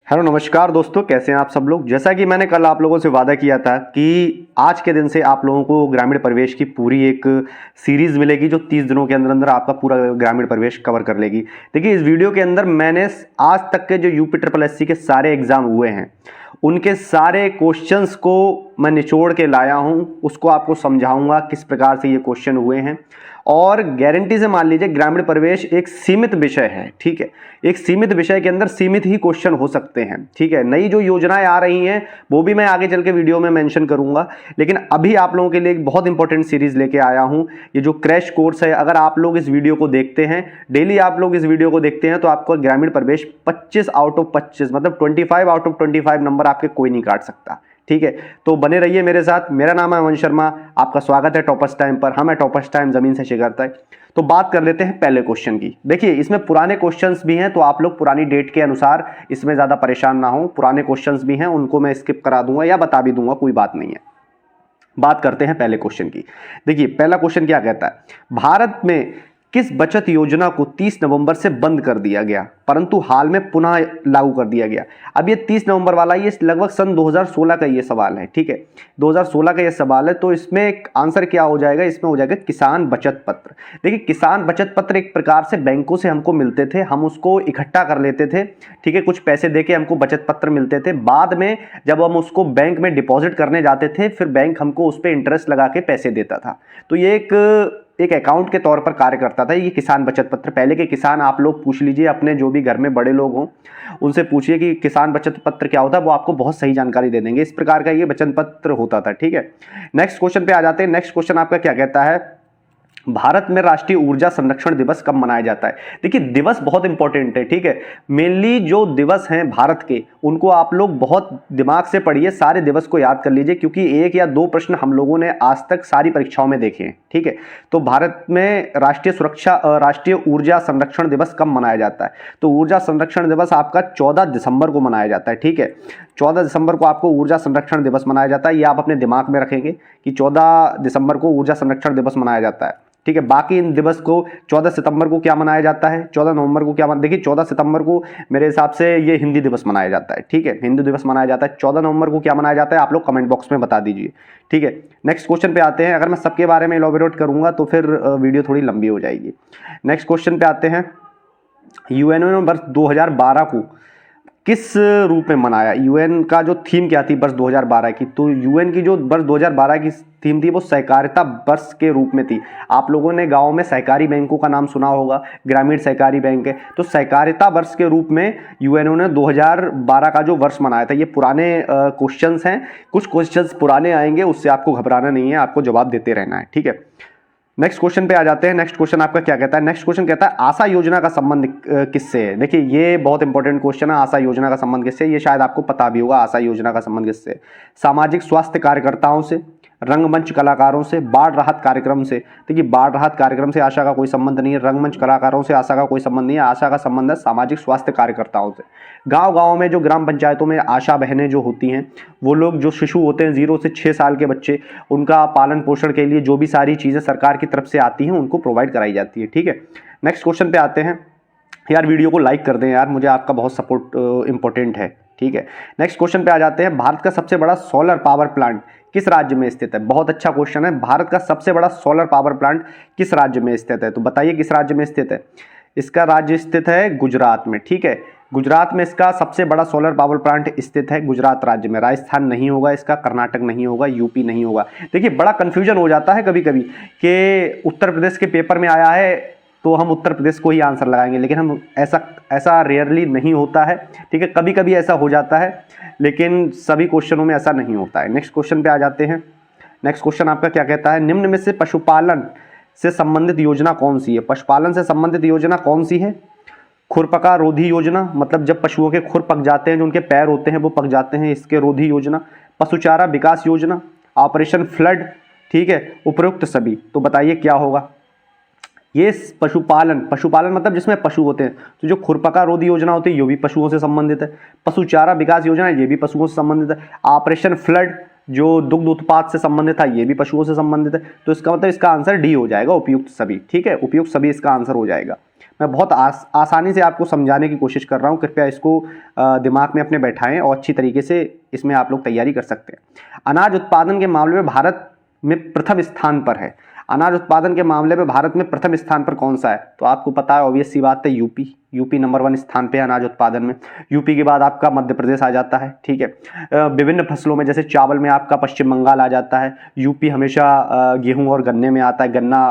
Hello नमस्कार दोस्तों, कैसे हैं आप सब लोग। जैसा कि मैंने कल आप लोगों से वादा किया था कि आज के दिन से आप लोगों को ग्रामीण परिवेश की पूरी एक सीरीज मिलेगी जो 30 दिनों के अंदर अंदर आपका पूरा ग्रामीण परिवेश कवर कर लेगी। देखिए, इस वीडियो के अंदर मैंने आज तक के जो UP-SSC के सारे एग्जाम हुए हैं उनके सारे क्वेश्चंस को मैं निचोड़ के लाया हूं, उसको आपको समझाऊंगा किस प्रकार से ये क्वेश्चन हुए हैं। और गारंटी से मान लीजिए ग्रामीण परिवेश एक सीमित विषय है, ठीक है। एक सीमित विषय के अंदर सीमित ही क्वेश्चन हो सकते हैं, ठीक है। नई जो योजनाएं आ रही हैं वो भी मैं आगे चल के वीडियो में मेंशन करूंगा, लेकिन अभी आप लोगों के लिए एक बहुत इंपॉर्टेंट सीरीज लेके आया हूं। ये जो क्रैश कोर्स है, अगर आप लोग इस वीडियो को देखते हैं, डेली आप लोग इस वीडियो को देखते हैं, तो आपको ग्रामीण परिवेश 25 आउट ऑफ 25 मतलब 25 आउट ऑफ 25 नंबर आपके कोई नहीं काट सकता, ठीक है। तो बने रहिए मेरे साथ। मेरा नाम है अमन शर्मा, आपका स्वागत है टॉपर्स टाइम पर। हम है टॉपर्स टाइम, जमीन से शिखर तक। तो बात कर लेते हैं पहले क्वेश्चन की। देखिए, इसमें पुराने क्वेश्चंस भी हैं, तो आप लोग पुरानी डेट के अनुसार इसमें ज्यादा परेशान ना हो। पुराने क्वेश्चंस भी हैं, उनको मैं स्किप करा दूंगा या बता भी दूंगा, कोई बात नहीं है। बात करते हैं पहले क्वेश्चन की। देखिए, पहला क्वेश्चन क्या कहता है, भारत में किस बचत योजना को 30 नवंबर से बंद कर दिया गया परंतु हाल में पुनः लागू कर दिया गया। अब ये 30 नवंबर वाला, ये लगभग सन 2016 का ये सवाल है, ठीक है। 2016 का ये सवाल है, तो इसमें एक आंसर क्या हो जाएगा, इसमें हो जाएगा किसान बचत पत्र। देखिए, किसान बचत पत्र एक प्रकार से बैंकों से हमको मिलते थे, हम उसको इकट्ठा कर लेते थे, ठीक है। कुछ पैसे देके हमको बचत पत्र मिलते थे। बाद में जब हम उसको बैंक में डिपॉजिट करने जाते थे, फिर बैंक हमको उस पर इंटरेस्ट लगा के पैसे देता था। तो ये एक अकाउंट के तौर पर कार्य करता था ये किसान बचत पत्र। पहले के किसान, आप लोग पूछ लीजिए अपने जो भी घर में बड़े लोग हों, उनसे पूछिए कि किसान बचत पत्र क्या होता है, वो आपको बहुत सही जानकारी दे देंगे। इस प्रकार का ये बचत पत्र होता था, ठीक है। नेक्स्ट क्वेश्चन पे आ जाते हैं। नेक्स्ट क्वेश्चन आपका क्या कहता है, भारत में राष्ट्रीय ऊर्जा संरक्षण दिवस कब मनाया जाता है। देखिए, दिवस बहुत इंपॉर्टेंट है, ठीक है। मेनली जो दिवस हैं भारत के, उनको आप लोग बहुत दिमाग से पढ़िए, सारे दिवस को याद कर लीजिए, क्योंकि 1 या 2 प्रश्न हम लोगों ने आज तक सारी परीक्षाओं में देखे हैं, ठीक है। तो भारत में राष्ट्रीय ऊर्जा संरक्षण दिवस कब मनाया जाता है, तो ऊर्जा संरक्षण दिवस आपका 14 दिसंबर को मनाया जाता है, ठीक है। 14 दिसंबर को आपको ऊर्जा संरक्षण दिवस मनाया जाता है। ये आप अपने दिमाग में रखेंगे कि 14 दिसंबर को ऊर्जा संरक्षण दिवस मनाया जाता है, ठीक है। बाकी इन दिवस को 14 सितंबर को क्या मनाया जाता है, 14 नवंबर को क्या देखिए, 14 सितंबर को मेरे हिसाब से ये हिंदी दिवस मनाया जाता है, ठीक है। हिंदी दिवस मनाया जाता है। 14 नवंबर को क्या मनाया जाता है, आप लोग कमेंट बॉक्स में बता दीजिए, ठीक है। नेक्स्ट क्वेश्चन पे आते हैं। अगर मैं सबके बारे में इलॉबरेट करूंगा तो फिर वीडियो थोड़ी लंबी हो जाएगी। नेक्स्ट क्वेश्चन पे आते हैं। यूएनओ ने वर्ष 2012 को किस रूप में मनाया, यूएन का जो थीम क्या थी वर्ष 2012 की, तो यूएन की जो वर्ष 2012 की थीम थी वो सहकारिता वर्ष के रूप में थी। आप लोगों ने गांव में सहकारी बैंकों का नाम सुना होगा, ग्रामीण सहकारी बैंक है, तो सहकारिता वर्ष के रूप में यूएनओ ने 2012 का जो वर्ष मनाया था। ये पुराने क्वेश्चंस हैं, कुछ क्वेश्चंस पुराने आएंगे, उससे आपको घबराना नहीं है, आपको जवाब देते रहना है, ठीक है। नेक्स्ट क्वेश्चन पे आ जाते हैं। नेक्स्ट क्वेश्चन आपका क्या कहता है, नेक्स्ट क्वेश्चन कहता है आशा योजना का संबंध किससे है। देखिए, ये बहुत इंपॉर्टेंट क्वेश्चन है, आशा योजना का संबंध किससे, ये शायद आपको पता भी होगा। आशा योजना का संबंध किससे, सामाजिक स्वास्थ्य कार्यकर्ताओं से, रंगमंच कलाकारों से, बाढ़ राहत कार्यक्रम से। देखिए, बाढ़ राहत कार्यक्रम से आशा का कोई संबंध नहीं है, रंगमंच कलाकारों से आशा का कोई संबंध नहीं है। आशा का संबंध है सामाजिक स्वास्थ्य कार्यकर्ताओं से। गांव गांव में जो ग्राम पंचायतों में आशा बहनें जो होती हैं, वो लोग जो शिशु होते हैं 0 से 6 साल के बच्चे, उनका पालन पोषण के लिए जो भी सारी चीज़ें सरकार की तरफ से आती हैं उनको प्रोवाइड कराई जाती है, ठीक है। नेक्स्ट क्वेश्चन पे आते हैं। यार, वीडियो को लाइक कर दें यार, मुझे आपका बहुत सपोर्ट इंपॉर्टेंट है, ठीक है। नेक्स्ट क्वेश्चन पे आ जाते हैं। भारत का सबसे बड़ा सोलर पावर प्लांट किस राज्य में स्थित है। बहुत अच्छा क्वेश्चन है। भारत का सबसे बड़ा सोलर पावर प्लांट किस राज्य में स्थित है, तो बताइए किस राज्य में स्थित है। इसका राज्य स्थित है गुजरात में, ठीक है। गुजरात में इसका सबसे बड़ा सोलर पावर प्लांट स्थित है, गुजरात राज्य में। राजस्थान नहीं होगा इसका, कर्नाटक नहीं होगा, यूपी नहीं होगा। देखिए, बड़ा कंफ्यूजन हो जाता है कभी कभी कि उत्तर प्रदेश के पेपर में आया है तो हम उत्तर प्रदेश को ही आंसर लगाएंगे, लेकिन हम ऐसा रेयरली नहीं होता है, ठीक है। कभी कभी ऐसा हो जाता है, लेकिन सभी क्वेश्चनों में ऐसा नहीं होता है। नेक्स्ट क्वेश्चन पे आ जाते हैं। नेक्स्ट क्वेश्चन आपका क्या कहता है, निम्न में से पशुपालन से संबंधित योजना कौन सी है। पशुपालन से संबंधित योजना कौन सी है, खुरपका रोधी योजना, मतलब जब पशुओं के खुर पक जाते हैं, जो उनके पैर होते हैं वो पक जाते हैं, इसके रोधी योजना। पशुचारा विकास योजना, ऑपरेशन फ्लड, ठीक है। उपरोक्त सभी, तो बताइए क्या होगा। ये पशुपालन मतलब जिसमें पशु होते हैं, तो जो खुरपका रोधी योजना होती है ये भी पशुओं से संबंधित है। पशुचारा विकास योजना ये भी पशुओं से संबंधित है। ऑपरेशन फ्लड जो दुग्ध उत्पाद से संबंधित था ये भी पशुओं से संबंधित है। तो इसका मतलब इसका आंसर डी हो जाएगा, उपयुक्त सभी, ठीक है। उपयुक्त सभी इसका आंसर हो जाएगा। मैं बहुत आसानी से आपको समझाने की कोशिश कर रहा हूँ, कृपया इसको दिमाग में अपने बैठाएं और अच्छी तरीके से इसमें आप लोग तैयारी कर सकते हैं। अनाज उत्पादन के मामले में भारत में प्रथम स्थान पर है। अनाज उत्पादन के मामले में भारत में प्रथम स्थान पर कौन सा है? तो आपको पता है, ऑब्वियस सी बात है, यूपी नंबर 1 स्थान पे है अनाज उत्पादन में। यूपी के बाद आपका मध्य प्रदेश आ जाता है, ठीक है। विभिन्न फसलों में जैसे चावल में आपका पश्चिम बंगाल आ जाता है। यूपी हमेशा गेहूं और गन्ने में आता है। गन्ना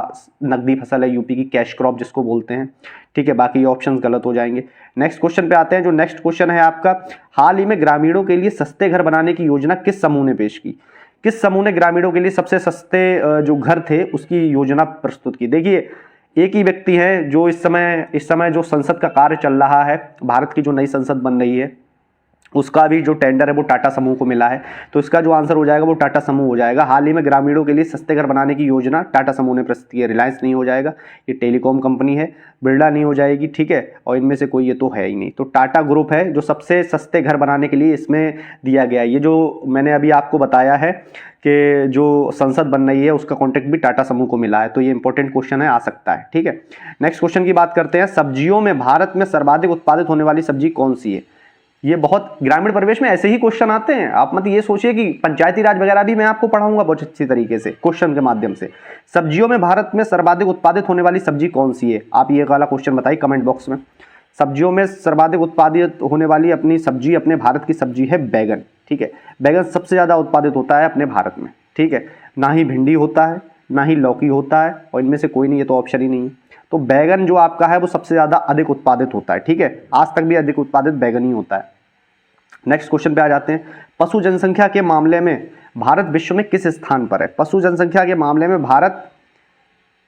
नकदी फसल है यूपी की, कैश क्रॉप जिसको बोलते हैं, ठीक है। बाकी ऑप्शन गलत हो जाएंगे। नेक्स्ट क्वेश्चन पे आते हैं। जो नेक्स्ट क्वेश्चन है आपका, हाल ही में ग्रामीणों के लिए सस्ते घर बनाने की योजना किस समूह ने पेश की? किस समूह ने ग्रामीणों के लिए सबसे सस्ते जो घर थे उसकी योजना प्रस्तुत की? देखिए, एक ही व्यक्ति है जो इस समय जो संसद का कार्य चल रहा है, भारत की जो नई संसद बन रही है, उसका भी जो टेंडर है वो टाटा समूह को मिला है। तो इसका जो आंसर हो जाएगा वो टाटा समूह हो जाएगा। हाल ही में ग्रामीणों के लिए सस्ते घर बनाने की योजना टाटा समूह ने प्रस्तुत की है। रिलायंस नहीं हो जाएगा, ये टेलीकॉम कंपनी है। बिरला नहीं हो जाएगी, ठीक है। और इनमें से कोई ये तो है ही नहीं। तो टाटा ग्रुप है जो सबसे सस्ते घर बनाने के लिए इसमें दिया गया है। ये जो मैंने अभी आपको बताया है कि जो संसद बन रही है उसका कॉन्ट्रैक्ट भी टाटा समूह को मिला है। तो ये इंपॉर्टेंट क्वेश्चन है, आ सकता है, ठीक है। नेक्स्ट क्वेश्चन की बात करते हैं। सब्जियों में भारत में सर्वाधिक उत्पादित होने वाली सब्जी कौन सी है? ये बहुत ग्रामीण परिवेश में ऐसे ही क्वेश्चन आते हैं। आप मत ये सोचिए कि पंचायती राज वगैरह भी मैं आपको पढ़ाऊंगा बहुत अच्छी तरीके से क्वेश्चन के माध्यम से। सब्जियों में भारत में सर्वाधिक उत्पादित होने वाली सब्जी कौन सी है? आप ये वाला क्वेश्चन बताइए कमेंट बॉक्स में। सब्जियों में सर्वाधिक उत्पादित होने वाली अपनी सब्जी, अपने भारत की सब्जी है बैगन, ठीक है। बैगन सबसे ज्यादा उत्पादित होता है अपने भारत में, ठीक है। ना ही भिंडी होता है, ना ही लौकी होता है, और इनमें से कोई नहीं है, तो ऑप्शन ही नहीं है। तो बैगन जो आपका है वो सबसे ज्यादा अधिक उत्पादित होता है, ठीक है। आज तक भी अधिक उत्पादित बैगन ही होता है। नेक्स्ट क्वेश्चन पे आ जाते हैं। पशु जनसंख्या के मामले में भारत विश्व में किस स्थान पर है? पशु जनसंख्या के मामले में भारत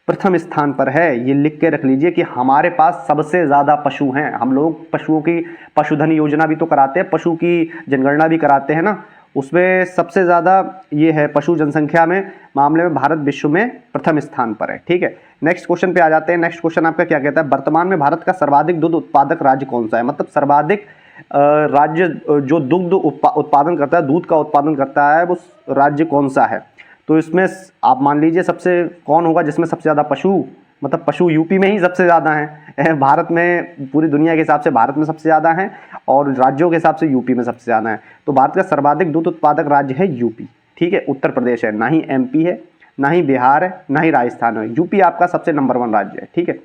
प्रथम स्थान पर है। ये लिख के रख लीजिए कि हमारे पास सबसे ज्यादा पशु हैं। हम लोग पशुओं की पशुधन योजना भी तो कराते हैं, पशु की जनगणना भी कराते हैं ना, उसमें सबसे ज्यादा ये है। पशु जनसंख्या में मामले में भारत विश्व में प्रथम स्थान पर है, ठीक है। नेक्स्ट क्वेश्चन पे आ जाते हैं। नेक्स्ट क्वेश्चन आपका क्या कहता है? वर्तमान में भारत का सर्वाधिक दूध उत्पादक राज्य कौन सा है? मतलब सर्वाधिक राज्य जो दुग्ध उत्पादन करता है, दूध का उत्पादन करता है, वो राज्य कौन सा है? तो इसमें आप मान लीजिए सबसे कौन होगा जिसमें सबसे ज्यादा पशु, मतलब पशु यूपी में ही सबसे ज्यादा हैं। भारत में, पूरी दुनिया के हिसाब से भारत में सबसे ज्यादा हैं, और राज्यों के हिसाब से यूपी में सबसे ज्यादा है। तो भारत का सर्वाधिक दूध उत्पादक राज्य है यूपी, ठीक है। उत्तर प्रदेश है, ना ही एमपी है, ना ही बिहार है, ना ही राजस्थान है। यूपी आपका सबसे नंबर 1 राज्य है, ठीक है।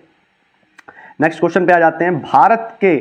नेक्स्ट क्वेश्चन पे आ जाते हैं। भारत के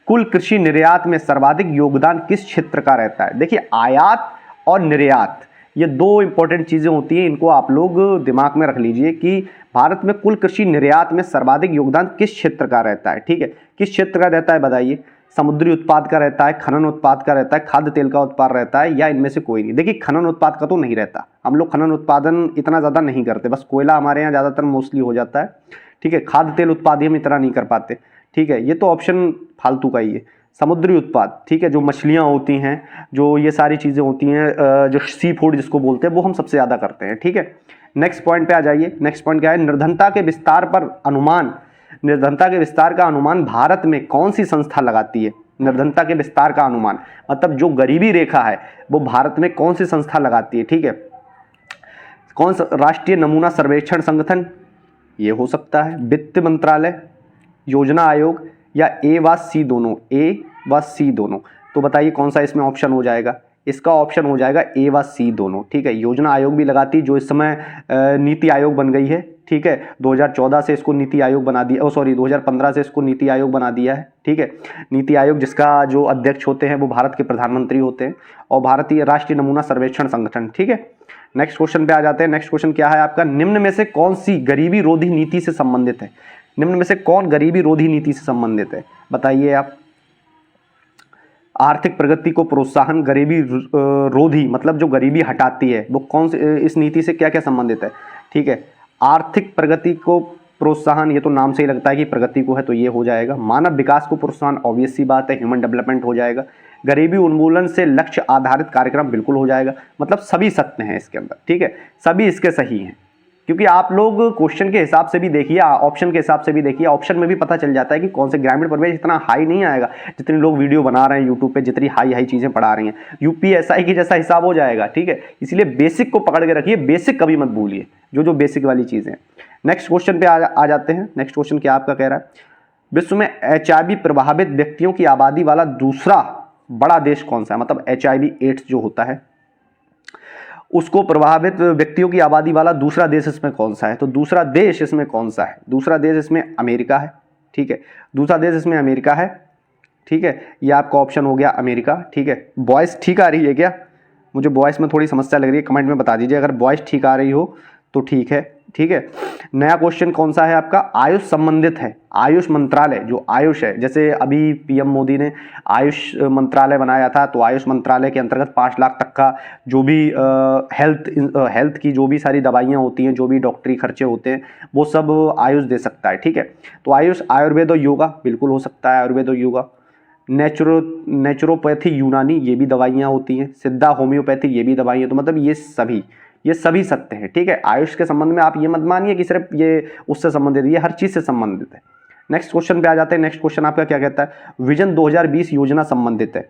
कुल कृषि निर्यात में सर्वाधिक योगदान किस क्षेत्र का रहता है? देखिए, आयात और निर्यात ये दो इंपॉर्टेंट चीजें होती हैं, इनको आप लोग दिमाग में रख लीजिए कि भारत में कुल कृषि निर्यात में सर्वाधिक योगदान किस क्षेत्र का रहता है, ठीक है। किस क्षेत्र का रहता है बताइए? समुद्री उत्पाद का रहता है, खनन उत्पाद का रहता है, खाद्य तेल का उत्पाद रहता है, या इनमें से कोई नहीं? देखिए, खनन उत्पाद का तो नहीं रहता। हम लोग खनन उत्पादन इतना ज्यादा नहीं करते, बस कोयला हमारे यहाँ ज्यादातर मोस्टली हो जाता है, ठीक है। खाद्य तेल उत्पाद हम इतना नहीं कर पाते, ठीक है। ये तो ऑप्शन फालतू का ही है। समुद्री उत्पाद, ठीक है, जो मछलियां होती हैं, जो ये सारी चीजें होती हैं, जो सी फूड जिसको बोलते हैं, वो हम सबसे ज्यादा करते हैं, ठीक है। नेक्स्ट पॉइंट पे आ जाइए। नेक्स्ट पॉइंट क्या है? निर्धनता के विस्तार पर अनुमान, निर्धनता के विस्तार का अनुमान भारत में कौन सी संस्था लगाती है? निर्धनता के विस्तार का अनुमान मतलब जो गरीबी रेखा है वो भारत में कौन सी संस्था लगाती है, ठीक है। कौन सा? राष्ट्रीय नमूना सर्वेक्षण संगठन, ये हो सकता है, वित्त मंत्रालय, योजना आयोग, या ए व सी दोनों, ए व सी दोनों। तो बताइए कौन सा इसमें ऑप्शन हो जाएगा? इसका ऑप्शन हो जाएगा ए व सी दोनों, ठीक है। योजना आयोग भी लगाती है, जो इस समय नीति आयोग बन गई है, ठीक है। 2014 से इसको नीति आयोग बना दिया, 2015 से इसको नीति आयोग बना दिया है, ठीक है। नीति आयोग जिसका जो अध्यक्ष होते हैं वो भारत के प्रधानमंत्री होते हैं, और भारतीय राष्ट्रीय नमूना सर्वेक्षण संगठन, ठीक है। नेक्स्ट क्वेश्चन पे आ जाते हैं। नेक्स्ट क्वेश्चन क्या है आपका? निम्न में से कौन सी गरीबी रोधी नीति से संबंधित है? निम्न में से कौन गरीबी रोधी नीति से संबंधित है? बताइए आप। आर्थिक प्रगति को प्रोत्साहन, गरीबी रोधी मतलब जो गरीबी हटाती है, वो कौन से इस नीति से क्या क्या संबंधित है, ठीक है। आर्थिक प्रगति को प्रोत्साहन, ये तो नाम से ही लगता है कि प्रगति को है, तो ये हो जाएगा। मानव विकास को प्रोत्साहन, ऑब्वियस सी बात है, ह्यूमन डेवलपमेंट हो जाएगा। गरीबी उन्मूलन से लक्ष्य आधारित कार्यक्रम, बिल्कुल हो जाएगा। मतलब सभी सत्य हैं इसके अंदर, ठीक है, सभी इसके सही हैं। क्योंकि आप लोग क्वेश्चन के हिसाब से भी देखिए, ऑप्शन के हिसाब से भी देखिए, ऑप्शन में भी पता चल जाता है कि कौन से ग्रामीण परिवेश इतना हाई नहीं आएगा जितने लोग वीडियो बना रहे हैं यूट्यूब पे, जितनी हाई हाई चीजें पढ़ा रही हैं। यूपीएसआई की जैसा हिसाब हो जाएगा, ठीक है। इसलिए बेसिक को पकड़ के रखिए, बेसिक कभी मत भूलिए, जो बेसिक वाली चीजें। नेक्स्ट क्वेश्चन पे आ जाते हैं। नेक्स्ट क्वेश्चन क्या आपका कह रहा है? विश्व में HIV प्रभावित व्यक्तियों की आबादी वाला दूसरा बड़ा देश कौन सा है? मतलब HIV एड्स जो होता है उसको प्रभावित व्यक्तियों की आबादी वाला दूसरा देश इसमें कौन सा है? तो दूसरा देश इसमें कौन सा है? दूसरा देश इसमें अमेरिका है, ठीक है, दूसरा देश इसमें अमेरिका है, ठीक है, ये आपका ऑप्शन हो गया अमेरिका, ठीक है। वॉइस ठीक आ रही है क्या? मुझे वॉइस में थोड़ी समस्या लग रही है, कमेंट में बता दीजिए अगर वॉइस ठीक आ रही हो तो ठीक है, ठीक है। नया क्वेश्चन कौन सा है आपका? आयुष संबंधित है। आयुष मंत्रालय जो आयुष है, जैसे अभी पीएम मोदी ने आयुष मंत्रालय बनाया था, तो आयुष मंत्रालय के अंतर्गत 5 लाख तक का जो भी हेल्थ की जो भी सारी दवाइयाँ होती हैं, जो भी डॉक्टरी खर्चे होते हैं, वो सब आयुष दे सकता है, ठीक है। तो आयुष आयुर्वेद और योगा बिल्कुल हो सकता है, आयुर्वेद और योगा। नेचुरोपैथी यूनानी, ये भी दवाइयाँ होती हैं। सिद्धा होम्योपैथी, ये भी दवाइयाँ। तो मतलब ये सभी सत्य हैं, ठीक है। आयुष के संबंध में आप ये मत मानिए कि सिर्फ ये उससे संबंधित, ये हर चीज से संबंधित है। नेक्स्ट क्वेश्चन पे आ जाते हैं। नेक्स्ट क्वेश्चन आपका क्या कहता है? विजन 2020 योजना संबंधित है।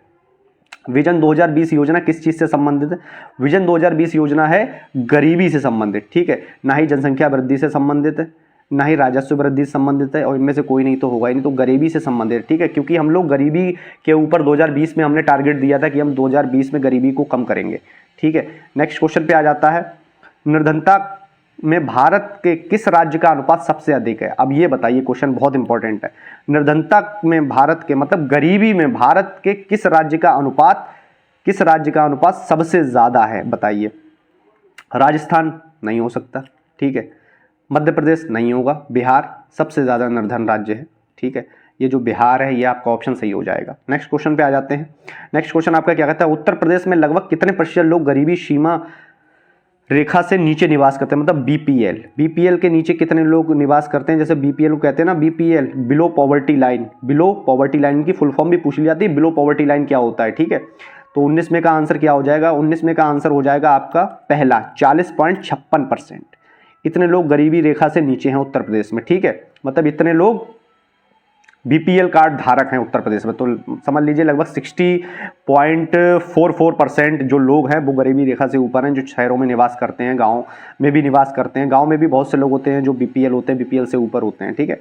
विजन 2020 योजना किस चीज से संबंधित है? विजन 2020 योजना है गरीबी से संबंधित, ठीक है, ना ही जनसंख्या वृद्धि से संबंधित है, ना ही राजस्व वृद्धि से संबंधित है, और इनमें से कोई नहीं तो होगा ही नहीं, तो गरीबी से संबंधित है, ठीक है। क्योंकि हम लोग गरीबी के ऊपर 2020 में हमने टारगेट दिया था कि हम 2020 में गरीबी को कम करेंगे, ठीक है। नेक्स्ट क्वेश्चन पे आ जाता है, निर्धनता में भारत के किस राज्य का अनुपात सबसे अधिक है? अब ये बताइए, क्वेश्चन बहुत इंपॉर्टेंट है। निर्धनता में भारत के, मतलब गरीबी में भारत के किस राज्य का अनुपात सबसे ज्यादा है? बताइए। राजस्थान नहीं हो सकता, ठीक है, मध्य प्रदेश नहीं होगा, बिहार सबसे ज्यादा निर्धन राज्य है, ठीक है, ये जो बिहार है ये आपका ऑप्शन सही हो जाएगा। नेक्स्ट क्वेश्चन पे आ जाते हैं। नेक्स्ट क्वेश्चन आपका क्या कहता है? उत्तर प्रदेश में लगभग कितने प्रतिशत लोग गरीबी सीमा रेखा से नीचे निवास करते हैं? मतलब बीपीएल के नीचे कितने लोग निवास करते हैं? जैसे बीपीएल को कहते हैं ना, BPL below poverty line, below poverty line की फुल फॉर्म भी पूछ ली जाती है, बिलो पॉवर्टी लाइन क्या होता है, ठीक है। तो 19 में का आंसर क्या हो जाएगा? 19 में का आंसर हो जाएगा आपका पहला 40.56%। इतने लोग गरीबी रेखा से नीचे हैं उत्तर प्रदेश में, ठीक है, मतलब इतने लोग बीपीएल कार्ड धारक हैं उत्तर प्रदेश में। तो समझ लीजिए लगभग 60.44% जो लोग हैं वो गरीबी रेखा से ऊपर हैं, जो शहरों में निवास करते हैं, गांव में भी निवास करते हैं। गांव में भी बहुत से लोग होते हैं जो बीपीएल होते हैं, बीपीएल से ऊपर होते हैं, ठीक है।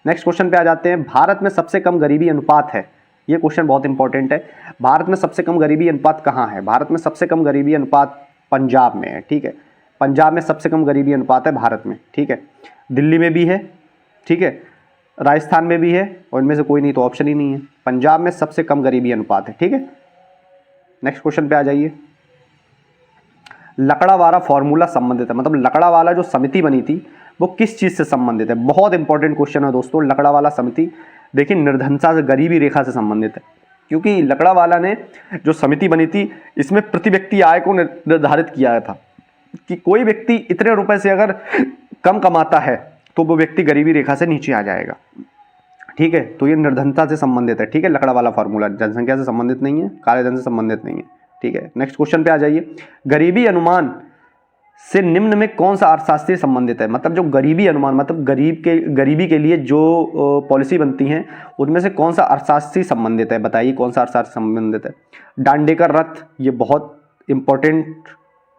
नेक्स्ट क्वेश्चन पे आ जाते हैं। भारत में सबसे कम गरीबी अनुपात है, ये क्वेश्चन बहुत इंपॉर्टेंट है। भारत में सबसे कम गरीबी अनुपात कहाँ है? भारत में सबसे कम गरीबी अनुपात पंजाब में है, ठीक है, पंजाब में सबसे कम गरीबी अनुपात है भारत में, ठीक है। दिल्ली में भी है, ठीक है, राजस्थान में भी है, और इनमें से कोई नहीं तो ऑप्शन ही नहीं है। पंजाब में सबसे कम गरीबी अनुपात है, ठीक है। नेक्स्ट क्वेश्चन पे आ जाइए। लकड़ावाला फॉर्मूला संबंधित है, मतलब लकड़ावाला जो समिति बनी थी वो किस चीज से संबंधित है? बहुत इंपॉर्टेंट क्वेश्चन है दोस्तों। लकड़ावाला समिति देखिए निर्धनता से, गरीबी रेखा से संबंधित है, क्योंकि लकड़ावाला ने जो समिति बनी थी इसमें प्रति व्यक्ति आय को निर्धारित किया था कि कोई व्यक्ति इतने रुपए से अगर कम कमाता है तो वो व्यक्ति गरीबी रेखा से नीचे आ जाएगा, ठीक है। तो ये निर्धनता से संबंधित है, ठीक है, लकड़ावाला फॉर्मूला। जनसंख्या से संबंधित नहीं है, काले धन से संबंधित नहीं है, ठीक है। नेक्स्ट क्वेश्चन पे आ जाइए। गरीबी अनुमान से निम्न में कौन सा अर्थशास्त्री संबंधित है? मतलब जो गरीबी अनुमान, मतलब गरीबी के लिए जो पॉलिसी बनती हैं उनमें से कौन सा अर्थशास्त्री संबंधित है? बताइए कौन सा अर्थशास्त्री संबंधित है? डांडेकर रथ, ये बहुत इंपॉर्टेंट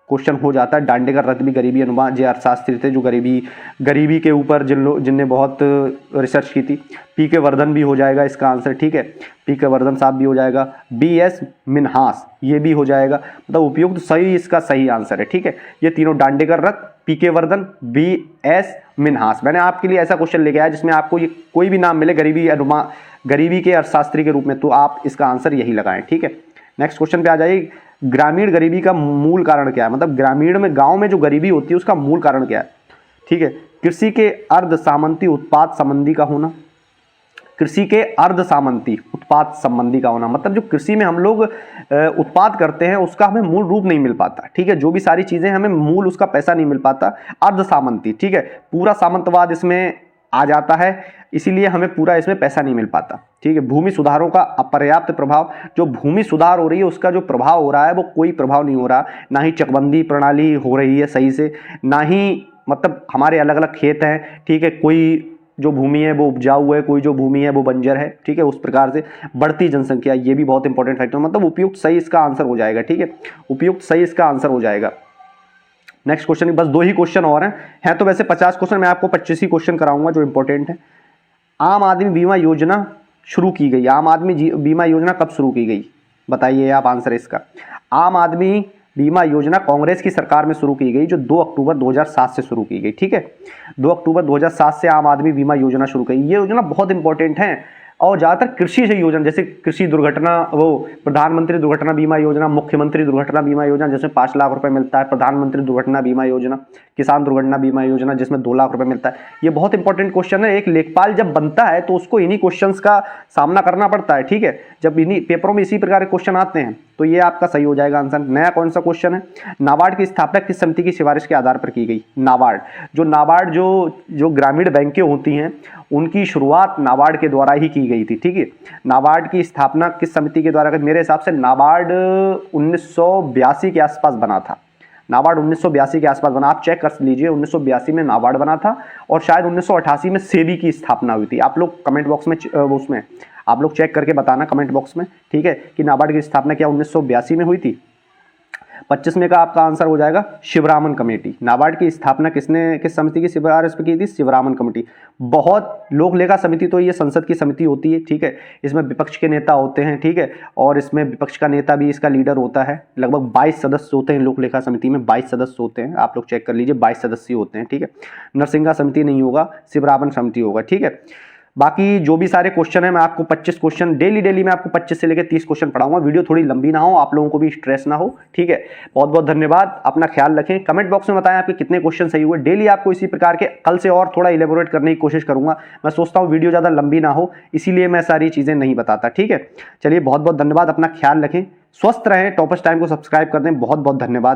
क्वेश्चन हो जाता है। डांडेकर रथ भी गरीबी अनुमान जो अर्थशास्त्री थे, जो गरीबी के ऊपर जिनने बहुत रिसर्च की थी। पीके वर्धन भी हो जाएगा इसका आंसर, ठीक है, पीके वर्धन साहब भी हो जाएगा। बीएस मिन्हास ये भी हो जाएगा, मतलब उपयुक्त सही इसका सही आंसर है, ठीक है। ये तीनों डांडेकर रथ, पीके वर्धन, बीएस मिन्हास। मैंने आपके लिए ऐसा क्वेश्चन लेके आया जिसमें आपको ये कोई भी नाम मिले गरीबी के अर्थशास्त्री के रूप में, तो आप इसका आंसर यही लगाएं, ठीक है। नेक्स्ट क्वेश्चन पे आ जाइए। ग्रामीण गरीबी का मूल कारण क्या है? मतलब ग्रामीण में, गांव में जो गरीबी होती है उसका मूल कारण क्या है? ठीक है, कृषि के अर्ध सामंती उत्पाद संबंधी का होना, कृषि के अर्ध सामंती उत्पाद संबंधी का होना, मतलब जो कृषि में हम लोग उत्पाद करते हैं उसका हमें मूल रूप नहीं मिल पाता, ठीक है, जो भी सारी चीजें हमें मूल उसका पैसा नहीं मिल पाता, अर्ध सामंती, ठीक है, पूरा सामंतवाद इसमें आ जाता है, इसीलिए हमें पूरा इसमें पैसा नहीं मिल पाता, ठीक है। भूमि सुधारों का अपर्याप्त प्रभाव, जो भूमि सुधार हो रही है उसका जो प्रभाव हो रहा है वो कोई प्रभाव नहीं हो रहा, ना ही चकबंदी प्रणाली हो रही है सही से, ना ही मतलब हमारे अलग अलग खेत हैं, ठीक है, कोई जो भूमि है वो उपजाऊ है, कोई जो भूमि है वो बंजर है, ठीक है, उस प्रकार से बढ़ती जनसंख्या, ये भी बहुत इंपॉर्टेंट फैक्टर, मतलब उपयुक्त सही इसका आंसर हो जाएगा, ठीक है, उपयुक्त सही इसका आंसर हो जाएगा। नेक्स्ट क्वेश्चन, बस 2 ही क्वेश्चन और हैं तो वैसे 50 क्वेश्चन, मैं आपको 25 ही क्वेश्चन कराऊंगा जो इंपॉर्टेंट है। आम आदमी बीमा योजना शुरू की गई। आम आदमी बीमा योजना कब शुरू की गई, बताइए आप आंसर इसका। आम आदमी बीमा योजना कांग्रेस की सरकार में शुरू की गई, जो 2 अक्टूबर 2007 से शुरू की गई। ठीक है, 2 अक्टूबर 2007 से आम आदमी बीमा योजना शुरू की। ये योजना बहुत इंपॉर्टेंट है और ज़्यादातर कृषि से योजना, जैसे कृषि दुर्घटना, वो प्रधानमंत्री दुर्घटना बीमा योजना, मुख्यमंत्री दुर्घटना बीमा योजना जिसमें 5 लाख रुपए मिलता है, प्रधानमंत्री दुर्घटना बीमा योजना, किसान दुर्घटना बीमा योजना जिसमें 2 लाख रुपए मिलता है। ये बहुत इंपॉर्टेंट क्वेश्चन है। एक लेखपाल जब बनता है तो उसको इन्हीं क्वेश्चंस का सामना करना पड़ता है। ठीक है, जब इन्हीं पेपरों में इसी प्रकार के क्वेश्चन आते हैं तो ये आपका सही हो जाएगा आंसर। नया कौन सा क्वेश्चन है, नाबार्ड की स्थापना किस समिति की सिफारिश के आधार पर की गई। नाबार्ड जो ग्रामीण बैंकें होती हैं उनकी शुरुआत नाबार्ड के द्वारा ही की गई थी। ठीक है, नाबार्ड की स्थापना किस समिति के द्वारा, मेरे हिसाब से नाबार्ड 1982 के आसपास बना था। नाबार्ड 1982 के आसपास बना, आप चेक कर लीजिए, 1982 में नाबार्ड बना था और शायद 1988 में सेबी की स्थापना हुई थी। आप लोग कमेंट बॉक्स में उसमें आप लोग चेक करके बताना कमेंट बॉक्स में, ठीक है, कि नाबार्ड की स्थापना क्या 1982 में हुई थी। 25 में का आपका आंसर हो जाएगा शिवरामन कमेटी। नाबार्ड की स्थापना किस समिति की सिफारिश पे की थी, शिवरामन कमेटी। बहुत लोक लेखा समिति तो ये संसद की समिति होती है। ठीक है, इसमें विपक्ष के नेता होते हैं। ठीक है, और इसमें विपक्ष का नेता भी इसका लीडर होता है। लगभग 22 सदस्य होते हैं लोक लेखा समिति में, 22 सदस्य होते हैं। आप लोग चेक कर लीजिए, 22 सदस्य होते हैं। ठीक है, नरसिंगा समिति नहीं होगा, शिवरामन समिति होगा। ठीक है, बाकी जो भी सारे क्वेश्चन है मैं आपको 25 क्वेश्चन डेली मैं आपको 25 से लेकर 30 क्वेश्चन पढ़ाऊंगा। वीडियो थोड़ी लंबी ना हो, आप लोगों को भी स्ट्रेस ना हो। ठीक है, बहुत बहुत धन्यवाद, अपना ख्याल रखें। कमेंट बॉक्स में बताएं आपके कितने क्वेश्चन सही हुए। डेली आपको इसी प्रकार के, कल से और थोड़ा इलेबोरेट करने की कोशिश करूंगा। मैं सोचता हूँ वीडियो ज़्यादा लंबी ना हो, इसीलिए मैं सारी चीज़ें नहीं बताता। ठीक है, चलिए बहुत बहुत धन्यवाद, अपना ख्याल रखें, स्वस्थ रहें। टॉपर्स टाइम को सब्सक्राइब कर दें। बहुत बहुत धन्यवाद।